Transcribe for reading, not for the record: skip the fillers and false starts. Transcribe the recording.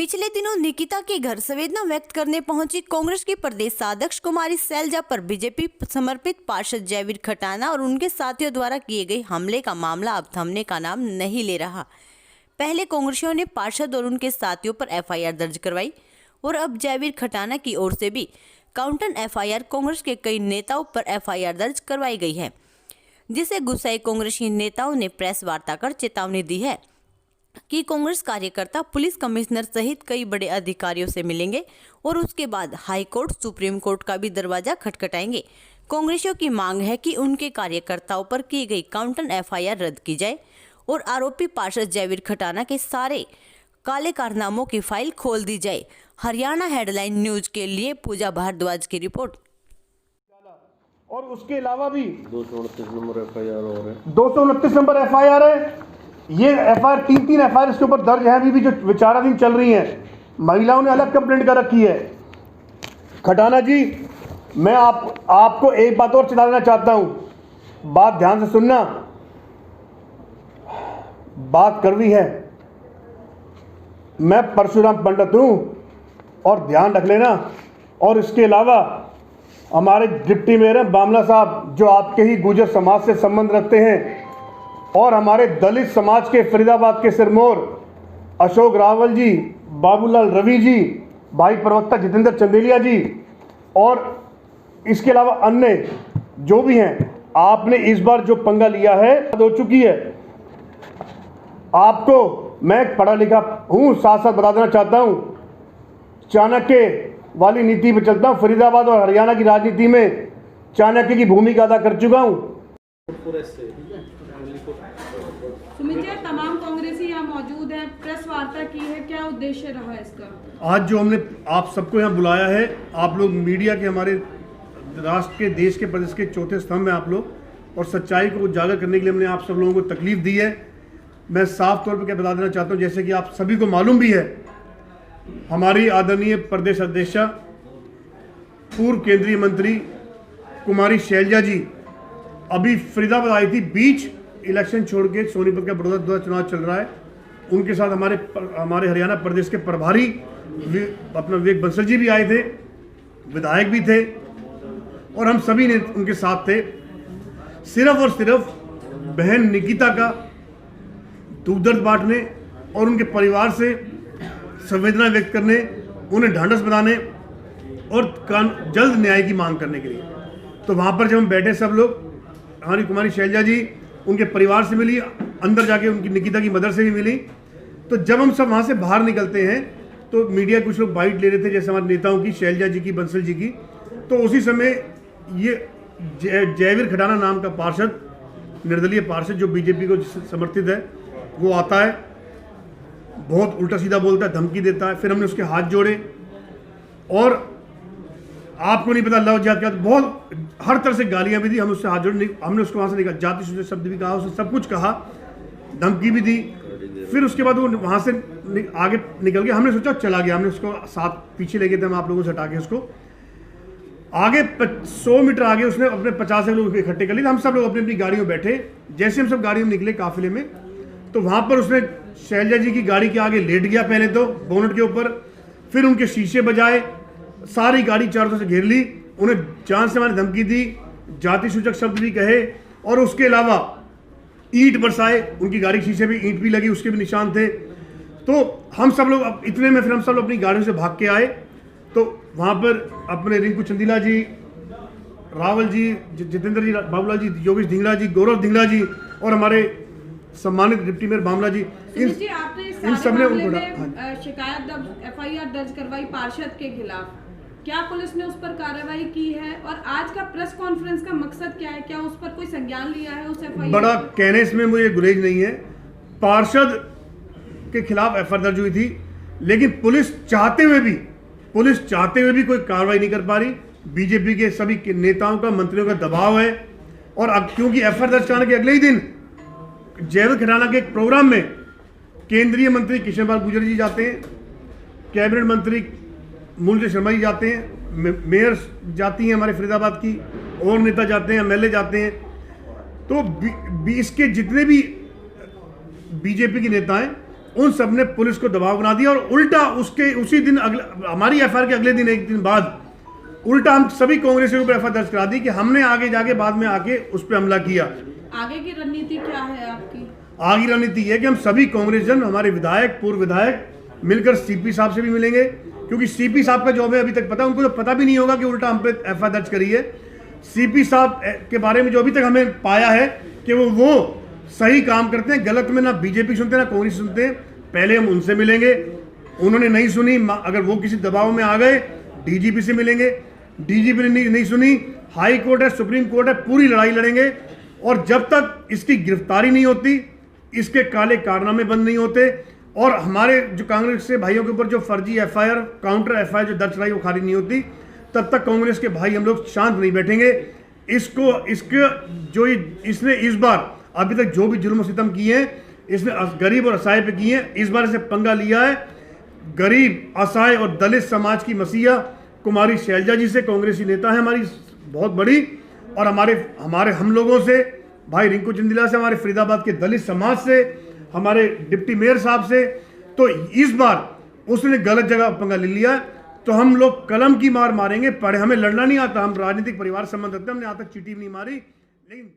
पिछले दिनों निकिता के घर संवेदना व्यक्त करने पहुंची कांग्रेस की प्रदेश अध्यक्ष कुमारी शैलजा पर बीजेपी समर्पित पार्षद जयवीर खटाना और उनके साथियों द्वारा किए गए हमले का मामला अब थमने का नाम नहीं ले रहा। पहले कांग्रेसियों ने पार्षद और उनके साथियों पर एफआईआर दर्ज करवाई और अब जयवीर खटाना की ओर से भी काउंटर एफआईआर कांग्रेस के कई नेताओं पर एफआईआर दर्ज करवाई गई है, जिसे गुस्साए कांग्रेसी नेताओं ने प्रेस वार्ता कर चेतावनी दी है कि कांग्रेस कार्यकर्ता पुलिस कमिश्नर सहित कई बड़े अधिकारियों से मिलेंगे और उसके बाद हाई कोर्ट, सुप्रीम कोर्ट का भी दरवाजा खटखटाएंगे। कांग्रेसियों की मांग है कि उनके कार्यकर्ताओं पर की गई काउंटर एफआईआर रद्द की जाए और आरोपी पार्षद जयवीर खटाना के सारे काले कारनामों की फाइल खोल दी जाए। हरियाणा हेडलाइन न्यूज के लिए पूजा भारद्वाज की रिपोर्ट। और उसके अलावा भी 229 नंबर एफआईआर और है, 229 नंबर एफआईआर है। ये एफआईआर तीन एफआईआर इसके ऊपर दर्ज है, अभी भी जो विचाराधीन चल रही हैं। महिलाओं ने अलग कंप्लेंट कर रखी है। खटाना जी, मैं आपको एक बात और चेता देना चाहता हूं, बात ध्यान से सुनना। बात कड़वी है, मैं परशुराम पंडित हूं और ध्यान रख लेना। और इसके अलावा हमारे डिप्टी मेयर हैं बामला साहब, जो आपके ही गुर्जर समाज से संबंध रखते हैं, और हमारे दलित समाज के फरीदाबाद के सिरमौर अशोक रावल जी, बाबूलाल रवि जी, भाई प्रवक्ता जितेंद्र चंदेलिया जी, और इसके अलावा अन्य जो भी हैं, आपने इस बार जो पंगा लिया है हो चुकी है। आपको मैं पढ़ा लिखा हूँ, साथ साथ बता देना चाहता हूँ, चाणक्य वाली नीति पर चलता हूँ। फरीदाबाद और हरियाणा की राजनीति में चाणक्य की भूमिका अदा कर चुका हूँ। सुमित जी, तमाम कांग्रेसी यहाँ मौजूद हैं, प्रेस वार्ता की है, क्या उद्देश्य रहा इसका? आज जो हमने आप सबको यहाँ बुलाया है, आप लोग मीडिया के, हमारे राष्ट्र के, देश के, प्रदेश के चौथे स्तंभ हैं आप लोग, और सच्चाई को उजागर करने के लिए हमने आप सब लोगों को तकलीफ दी है। मैं साफ तौर पर क्या बता देना चाहता हूँ, जैसे कि आप सभी को मालूम भी है, हमारी आदरणीय प्रदेश अध्यक्षा, पूर्व केंद्रीय मंत्री कुमारी शैलजा जी अभी फरीदाबाद आई थी। बीच इलेक्शन छोड़ के सोनीपत का बड़ौदा चुनाव चल रहा है, उनके साथ हमारे हरियाणा प्रदेश के प्रभारी अपना विवेक बंसल जी भी आए थे, विधायक भी थे, और हम सभी ने उनके साथ थे। सिर्फ और सिर्फ बहन निकिता का दुख दर्द बांटने और उनके परिवार से संवेदना व्यक्त करने, उन्हें ढांढस बनाने और जल्द न्याय की मांग करने के लिए। तो वहाँ पर जब हम बैठे सब लोग, हमारी कुमारी शैलजा जी उनके परिवार से मिली, अंदर जाके उनकी निकिता की मदर से भी मिली। तो जब हम सब वहाँ से बाहर निकलते हैं तो मीडिया कुछ लोग बाइट ले रहे थे, जैसे हमारे नेताओं की, शैलजा जी की, बंसल जी की। तो उसी समय ये जयवीर खटाना नाम का पार्षद, निर्दलीय पार्षद जो बीजेपी को समर्थित है, वो आता है, बहुत उल्टा सीधा बोलता है, धमकी देता है। फिर हमने उसके हाथ जोड़े और आपको नहीं पता लव जात क्या, बहुत हर तरह से गालियां भी दी। हम उससे हाथ जोड़े, हमने उसको वहाँ से निकाला, जाति सूचक शब्द भी कहा, उसने सब कुछ कहा, धमकी भी दी। फिर उसके बाद वो वहाँ से आगे निकल गया। हमने सोचा चला गया, हमने उसको साथ पीछे ले गए थे हम आप लोगों से हटा के उसको आगे 100 मीटर आगे उसने अपने 50 लोग इकट्ठे कर लिए। हम सब लोग अपनी अपनी गाड़ियों में बैठे। जैसे हम सब गाड़ियों में निकले काफिले में, तो वहाँ पर उसने शैलजा जी की गाड़ी के आगे लेट गया, पहले तो बोनट के ऊपर, फिर उनके शीशे बजाए, सारी गाड़ी चारों तरफ से घेर ली, उन्हें जान से मारने धमकी दी, जाति सूचक शब्द भी कहे, और उसके अलावा ईंट बरसाए। उनकी गाड़ी के शीशे पे ईंट भी लगी, उसके भी निशान थे। तो हम सब लोग इतने में फिर हम सब लोग अपनी गाड़ियों से भाग के आए। तो वहाँ पर अपने रिंकू चंदीला जी, रावल जी, जितेंद्र जी, बाबूलाल जी, योगेश धिंगड़ा जी, गौरव धिंगड़ा जी, और हमारे सम्मानित डिप्टी मेयर बामला जी, इन सब ने उनको शिकायत एफआईआर दर्ज करवाई पार्षद के खिलाफ। क्या पुलिस ने उस पर कार्रवाई की है और आज का प्रेस कॉन्फ्रेंस का मकसद क्या है? क्या उस पर कोई संज्ञान लिया है उस एफआईआर? बड़ा कहने इसमें मुझे गुरेज नहीं है। पार्षद के खिलाफ एफआईआर दर्ज हुई थी, लेकिन पुलिस चाहते हुए भी कोई कार्रवाई नहीं कर पा रही। बीजेपी के सभी नेताओं का, मंत्रियों का दबाव है। और अब क्योंकि एफआईआर दर्ज कराने के अगले ही दिन जयवीर खटाना के एक प्रोग्राम में केंद्रीय मंत्री किशन पाल गुर्जर जी जाते हैं, कैबिनेट मंत्री मूलचंद शर्मा जी जाते हैं, मेयर जाती हैं हमारे फरीदाबाद की, और नेता जाते हैं, एमएलए जाते हैं। तो इसके जितने भी बीजेपी के नेता हैं उन सब ने पुलिस को दबाव बना दिया और उल्टा उसके उसी दिन हमारी एफआईआर के अगले दिन एक दिन बाद उल्टा हम सभी कांग्रेसियों के ऊपर एफआईआर दर्ज करा दी कि हमने आगे जाके बाद में आके उस पर हमला किया। आगे की रणनीति क्या है आपकी? आगे रणनीति है कि हम सभी कांग्रेसजन, हमारे विधायक, पूर्व विधायक मिलकर सीपी साहब से भी मिलेंगे, क्योंकि सीपी साहब का जॉब है अभी तक पता, उनको तो पता भी नहीं होगा कि उल्टा हम पे एफआईआर दर्ज करी है। सीपी साहब के बारे में जो अभी तक हमें पाया है कि वो सही काम करते हैं, गलत में ना बीजेपी सुनते ना कांग्रेस सुनते हैं। पहले हम उनसे मिलेंगे, उन्होंने नहीं सुनी, अगर वो किसी दबाव में आ गए डीजीपी से मिलेंगे, डीजीपी ने नहीं सुनी, हाई कोर्ट है, सुप्रीम कोर्ट है, पूरी लड़ाई लड़ेंगे। और जब तक इसकी गिरफ्तारी नहीं होती, इसके काले कारनामे बंद नहीं होते और हमारे जो कांग्रेस के भाइयों के ऊपर जो फर्जी एफआईआर, काउंटर एफआईआर जो दर्ज कराई वो खारिज नहीं होती, तब तक कांग्रेस के भाई हम लोग शांत नहीं बैठेंगे। इसके जो इसने इस बार अभी तक जो भी जुल्म सितम किए हैं, इसने गरीब और असहाय पे किए हैं। इस बार इसे पंगा लिया है गरीब, असहाय और दलित समाज की मसीहा कुमारी शैलजा जी से, कांग्रेसी नेता है हमारी बहुत बड़ी, और हमारे हम लोगों से, भाई रिंकू चंदिला से, हमारे फरीदाबाद के दलित समाज से, हमारे डिप्टी मेयर साहब से। तो इस बार उसने गलत जगह पंगा ले लिया, तो हम लोग कलम की मार मारेंगे। पर हमें लड़ना नहीं आता, हम राजनीतिक परिवार संबंध रखते हैं, हमने आज तक चीटी भी नहीं मारी, लेकिन